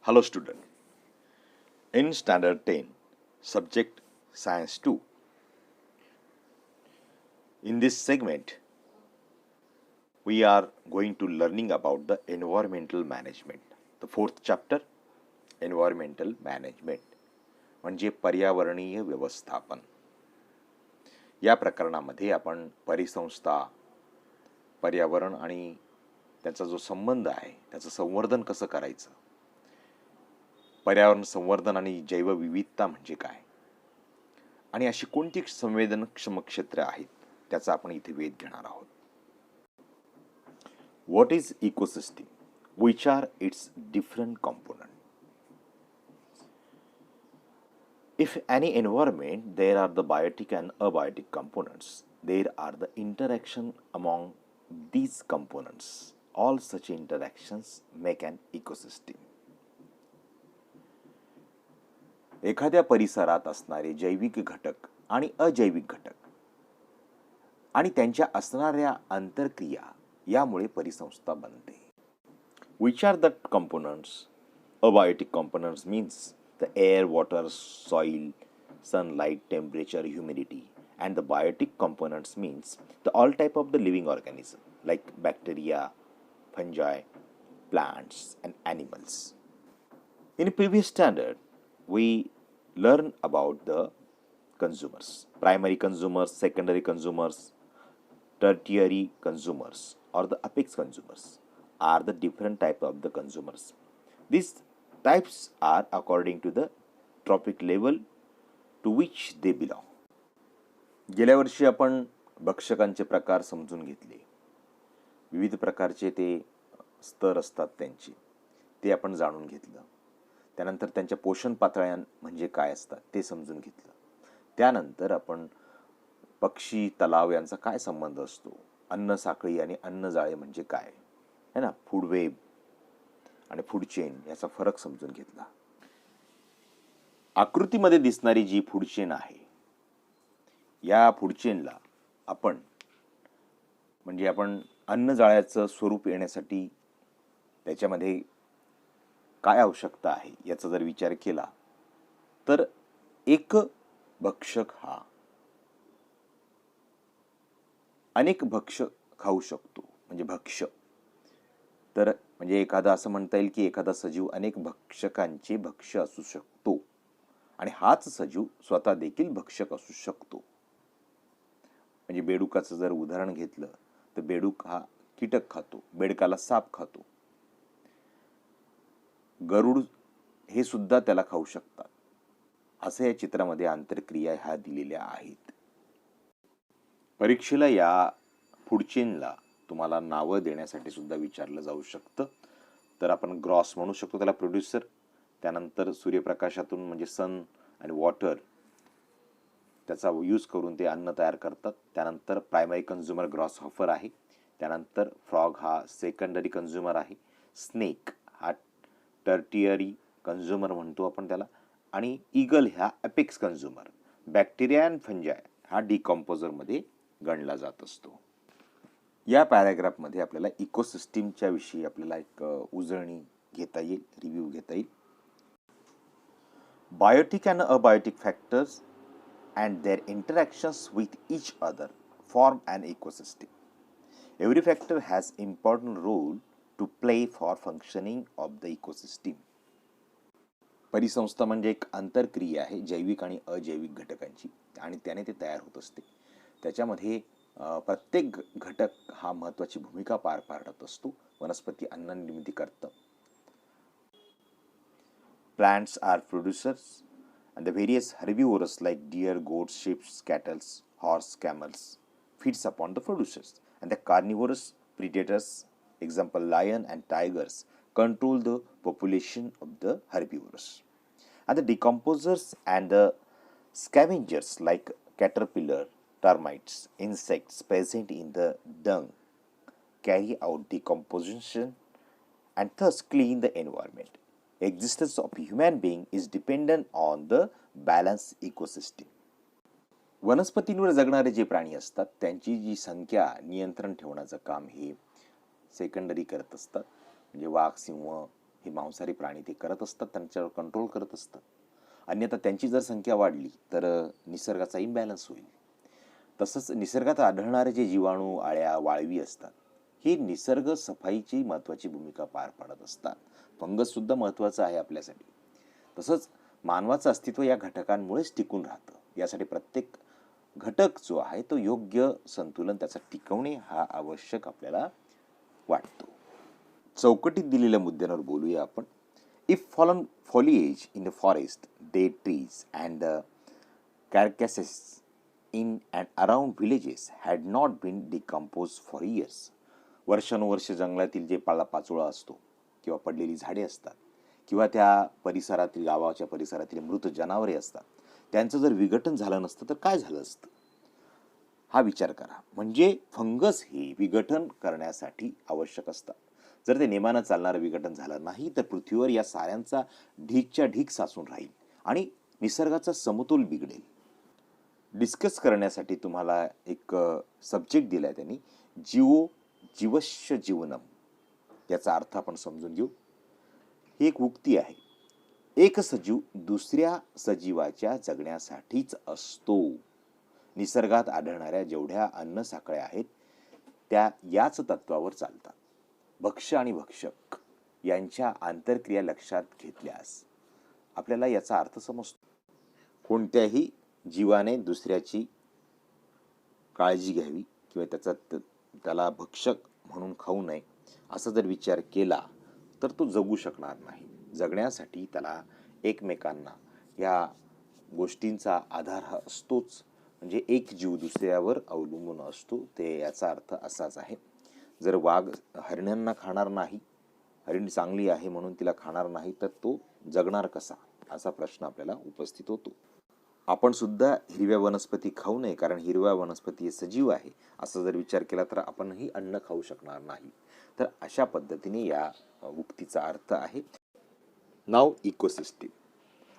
Hello student. In standard 10, subject science 2. In this segment, we are going to learning about the environmental management. The fourth chapter, environmental management, म्हणजे पर्यावरणीय व्यवस्थापन. या प्रकरणामध्ये आपण परिसंस्था, पर्यावरण आणि त्याचा जो संबंध आहे त्याचं संवर्धन कसं करायचं, पर्यावरण संवर्धन आणि जैवविविधता म्हणजे काय, आणि अशी कोणती संवेदनक्षम क्षेत्रे आहेत त्याचा आपण इथे वेध घेणार आहोत. What is ecosystem? Which are its different components? If any environment, there are the biotic and abiotic components. There are the interaction among these components. All such interactions make an ecosystem. एखाद्या परिसरात असणारे जैविक घटक आणि अजैविक घटक आणि त्यांच्या असणाऱ्या आंतरक्रिया यामुळे परिसंस्था बनते. Which are the components? Abiotic components means the air, water, soil, sunlight, temperature, humidity. And the biotic components means the all type of the living organism like bacteria, fungi, plants and animals. In previous standard, we learn about the consumers, primary consumers, secondary consumers, tertiary consumers or the apex consumers are the different type of the consumers. These types are according to the trophic level to which they belong. गेल्या वर्षी आपण भक्षकांचे प्रकार समजून घेतले. विविध प्रकारचे ते स्तर असतात त्यांचे, ते आपण जाणून घेतलं. त्यानंतर त्यांच्या पोषण पातळ्या म्हणजे काय असतात ते समजून घेतलं. त्यानंतर आपण पक्षी, तलाव यांचा काय संबंध असतो, अन्न साखळी आणि अन्न जाळे म्हणजे काय है ना, फूड वेब आणि फूड चेन याचा फरक समजून घेतला. आकृतीमध्ये दिसणारी जी फूड चेन आहे, या फूड चेनला आपण अन्न जाळ्याचं स्वरूप येण्यासाठी त्याच्यामध्ये काय आवश्यकता आहे याचा जर विचार केला तर एक भक्षक हा अनेक भक्ष्य खाऊ शकतो. म्हणजे भक्ष्य तर म्हणजे एखादा असं म्हणता येईल की एखादा सजीव अनेक भक्षकांचे भक्ष्य असू शकतो आणि हाच सजीव स्वतः देखील भक्षक असू शकतो. म्हणजे बेडूकाचं जर उदाहरण घेतलं तर बेडूक हा कीटक खातो, बेडकाला साप खातो, गरुड हे सुद्धा त्याला खाऊ शकतात. असं या चित्रामध्ये आंतरक्रिया ह्या दिलेल्या आहेत. परीक्षेला या फूड चेनला तुम्हाला नावं देण्यासाठी सुद्धा विचारलं जाऊ शकतं. तर आपण ग्रॉस म्हणू शकतो त्याला, प्रोड्युसर. त्यानंतर सूर्यप्रकाशातून म्हणजे सन आणि वॉटर त्याचा यूज करून ते अन्न तयार करतात. त्यानंतर प्रायमरी कंझ्युमर ग्रॉस हॉफर आहे. त्यानंतर फ्रॉग हा सेकंडरी कंझ्युमर आहे. स्नेक हा टर्टियरी कंझ्युमर म्हणतो आपण त्याला. आणि ईगल ह्या अपेक्स कंझ्युमर. बॅक्टेरिया अँड फंजाय हा डिकॉम्पोजरमध्ये गणला जात असतो. या पॅराग्राफमध्ये आपल्याला इकोसिस्टीमच्या विषयी आपल्याला एक उजळणी घेता येईल, रिव्ह्यू घेता येईल. Biotic and abiotic factors and their interactions with each other form and ecosystem. Every factor has important role to play for functioning of the ecosystem. परिसंस्था म्हणजे एक आंतरक्रिया आहे जैविक आणि अजैविक घटकांची आणि त्याने ते तयार होत असते. त्याच्यामध्ये प्रत्येक घटक हा महत्त्वाची भूमिका पार पाडत असतो. वनस्पती अन्न निर्मिती करतं. Plants are producers and the various herbivores like deer, goats, sheep, cattle, horse, camels feeds upon the producers, and the carnivorous predators, example lion and tigers, control the population of the herbivores. And the decomposers and the scavengers like caterpillar, termites, insects present in the dung carry out decomposition and thus clean the environment. Existence of human being is dependent on the balanced ecosystem. वनस्पतींवर जगणारे जे प्राणी असतात त्यांची जी संख्या नियंत्रण ठेवण्याचं काम हे सेकंडरी करत असतात. म्हणजे वाघ, सिंह, हे मांसाहारी प्राणी ते करत असतात, त्यांच्यावर कंट्रोल करत असतात. अन्यथा त्यांची जर संख्या वाढली तर निसर्गाचा इम्बॅलन्स होईल. तसंच निसर्गात आढळणारे जे जीवाणू, आळ्या, वाळवी असतात, ही निसर्ग सफाईची महत्त्वाची भूमिका पार पाडत असतात. फंगससुद्धा महत्त्वाचं आहे आपल्यासाठी. तसंच मानवाचं अस्तित्व या घटकांमुळेच टिकून राहतं. यासाठी प्रत्येक घटक जो आहे तो योग्य संतुलन त्याचा टिकवणे हा आवश्यक आपल्याला वाटतो. चौकटीत दिलेल्या मुद्द्यांवर बोलूया आपण. If fallen foliage in the forest, dead trees and the carcasses in and around villages had not been decomposed for years. वर्षानुवर्ष जंगलातील जे पालापाचोळा असतो किंवा पडलेली झाडे असतात किंवा त्या परिसरातील, गावाच्या परिसरातील मृत जनावरे असतात, त्यांचं जर विघटन झालं नसतं तर काय झालं असतं हा विचार करा. म्हणजे फंगस हे विघटन करण्यासाठी आवश्यक असतात. जर ते नेमानं चालणारं विघटन झालं नाही तर पृथ्वीवर या साऱ्यांचा ढीकच्या ढीक साचून राहील आणि निसर्गाचा समतोल बिघडेल. डिस्कस करण्यासाठी तुम्हाला एक सब्जेक्ट दिला आहे त्यांनी, जीवस्य जीवनम. याचा अर्थ आपण समजून घेऊ. ही एक उक्ती आहे. एक सजीव दुसऱ्या सजीवाच्या जगण्यासाठीच असतो. निसर्गात आढळणाऱ्या जेवढ्या अन्न साखळ्या आहेत त्या याच तत्वावर चालतात. भक्ष्य आणि भक्षक यांच्या आंतरक्रिया लक्षात घेतल्यास आपल्याला याचा अर्थ समजतो. कोणत्याही जीवाने दुसऱ्याची काळजी घ्यावी किंवा त्याला भक्षक म्हणून खाऊ नये असा जर विचार केला तर तो जगू शकणार नाही. जगण्यासाठी त्याला एकमेकांना या गोष्टींचा आधार हा असतोच. म्हणजे एक जीव दुसऱ्यावर अवलंबून असतो. ते याचा अर्थ असाच आहे. जर वाघ हरिणांना खाणार नाही, हरिण चांगली आहे म्हणून तिला खाणार नाही, तर तो जगणार कसा असा प्रश्न आपल्याला उपस्थित होतो. आपण सुद्धा हिरव्या वनस्पती खाऊ नये कारण हिरव्या वनस्पती हे सजीव आहे असा जर विचार केला तर आपणही अन्न खाऊ शकणार नाही. तर अशा पद्धतीने या उक्तीचा अर्थ आहे. नाव ecosystem.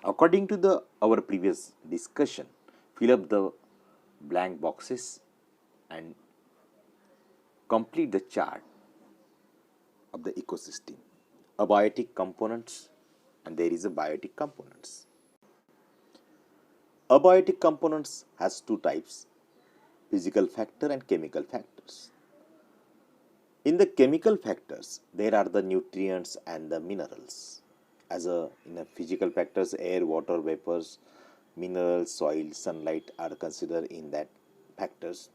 According to our previous discussion, fill up the blank boxes and complete the chart of the ecosystem. Abiotic components, and there is a biotic components. Abiotic components has two types: physical factor and chemical factors. In the chemical factors, there are the nutrients and the minerals. In the physical factors, air, water, vapors, minerals, soil, sunlight are considered in that factors.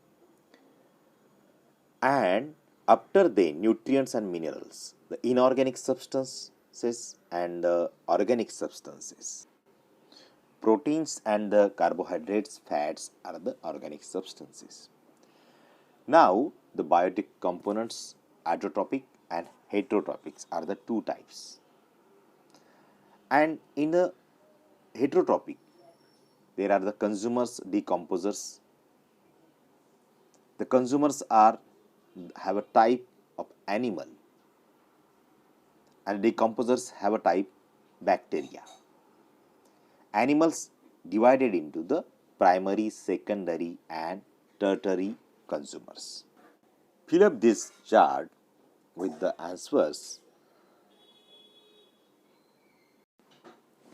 And after the nutrients and minerals, the inorganic substances and the organic substances. Proteins and the carbohydrates, fats are the organic substances. Now, the biotic components, autotrophic and heterotropics, are the two types. And in the heterotropic, there are the consumers, decomposers. The consumers have a type of animal, and decomposers have a type bacteria. Animals divided into the primary, secondary, and tertiary consumers. Fill up this chart with the answers.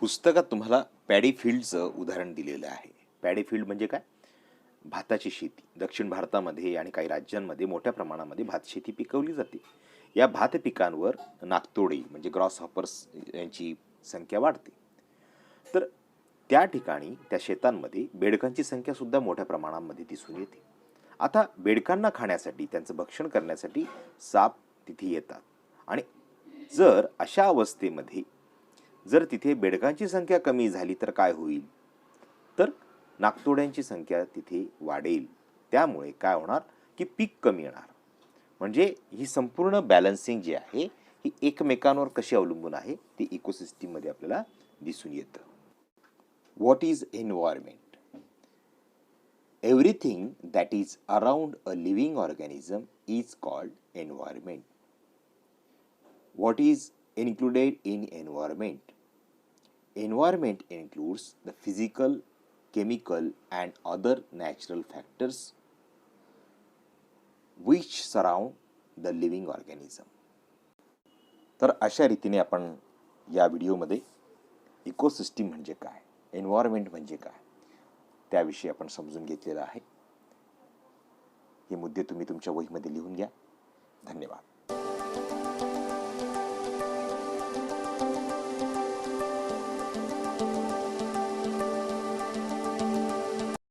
पुस्तकात तुम्हाला paddy फील्डचं उदाहरण दिलेलं आहे. Paddy field म्हणजे काय? भाताची शेती. दक्षिण भारतामध्ये आणि काही राज्यांमध्ये मोठ्या प्रमाणामध्ये भात शेती पिकवली जाते. या भात पिकांवर नाकतोडे म्हणजे ग्रॉस हॉपर्स यांची संख्या वाढते. तर त्या ठिकाणी त्या शेतांमध्ये बेडकांची संख्या सुद्धा मोठ्या प्रमाणामध्ये दिसून येते. आता बेडकांना खाण्यासाठी, त्यांचं भक्षण करण्यासाठी साप तिथे येतात आणि जर अशा अवस्थेमध्ये जर तिथे बेडकांची संख्या कमी झाली तर काय होईल? तर नाकतोड्यांची संख्या तिथे वाढेल. त्यामुळे काय होणार की पीक कमी येणार. म्हणजे ही संपूर्ण बॅलन्सिंग जी आहे ही एकमेकांवर कशी अवलंबून आहे ती इकोसिस्टीम मध्ये आपल्याला दिसून येतं. What is environment? Everything that is around a living organism is called environment. What is included in environment? Environment includes the physical, chemical and other natural factors which surround the living organism. तर अशा रीतीने आपण या व्हिडिओमध्ये ecosystem म्हणजे काय, environment म्हणजे काय, त्याविषयी आपण समजून घेतलेलं आहे. हे मुद्दे तुम्ही तुमच्या वहीमध्ये लिहून घ्या. धन्यवाद.